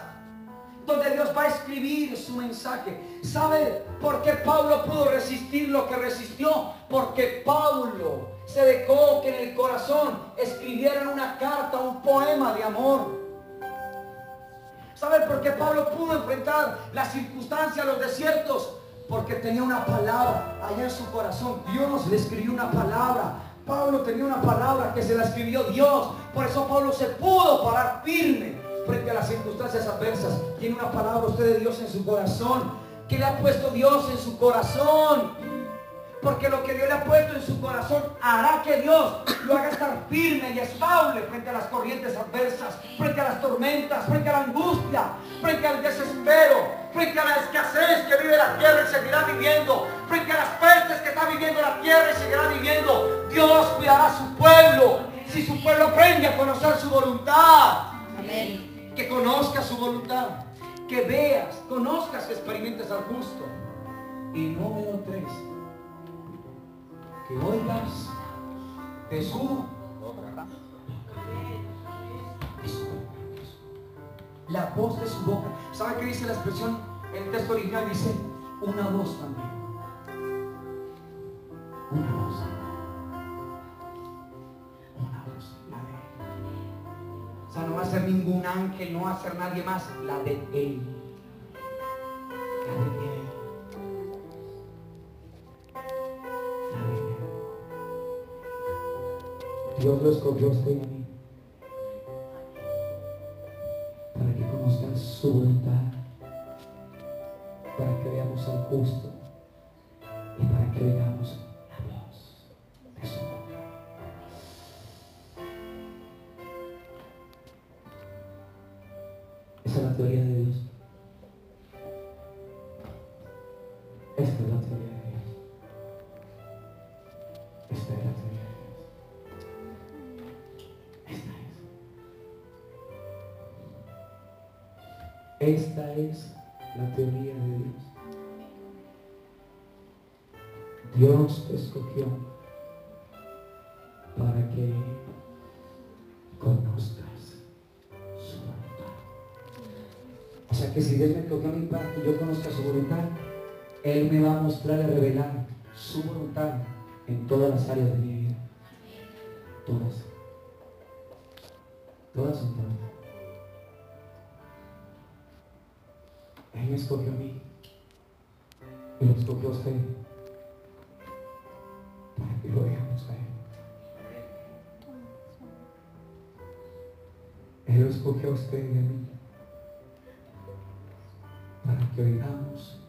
donde Dios va a escribir su mensaje. ¿Sabe por qué Pablo pudo resistir lo que resistió? Porque Pablo se dejó que en el corazón escribieran una carta, un poema de amor. ¿Sabe por qué Pablo pudo enfrentar las circunstancias, los desiertos? Porque tenía una palabra allá en su corazón. Dios le escribió una palabra. Pablo tenía una palabra que se la escribió Dios. Por eso Pablo se pudo parar firme frente a las circunstancias adversas. Tiene una palabra usted de Dios en su corazón. ¿Qué le ha puesto Dios en su corazón? Porque lo que Dios le ha puesto en su corazón hará que Dios lo haga estar firme y estable frente a las corrientes adversas, frente a las tormentas, frente a la angustia, frente al desespero, frente a la escasez que vive la tierra y seguirá viviendo, frente a las pestes que está viviendo la tierra y seguirá viviendo. Dios cuidará a su pueblo si su pueblo aprende a conocer su voluntad. Amén. Que conozcas su voluntad, que veas, conozcas, experimentes al justo. Y número 3, que oigas de su la voz de su boca. ¿Sabe qué dice la expresión? El texto original dice una voz también. Una voz. Una voz. La de Él. O sea, no va a ser ningún ángel, no va a ser nadie más. La de Él. La de Él. La de Él. Dios lo escogió a usted y a mí para que conozcan su voluntad, para que veamos al justo y para que veamos la voz de su boca. Esa es la teoría de Dios. Esta es la teoría de Dios. Esta es la teoría de Dios. Esta es. Esta es la teoría de Dios. Dios te escogió para que conozcas su voluntad. O sea que si Dios me escogió a mí para que yo conozca su voluntad, Él me va a mostrar y a revelar su voluntad en todas las áreas de mi vida. Todas. Todas son todas. Él me escogió a mí y lo escogió a usted para que lo veamos a Él. Él lo escogió a usted y a mí para que oigamos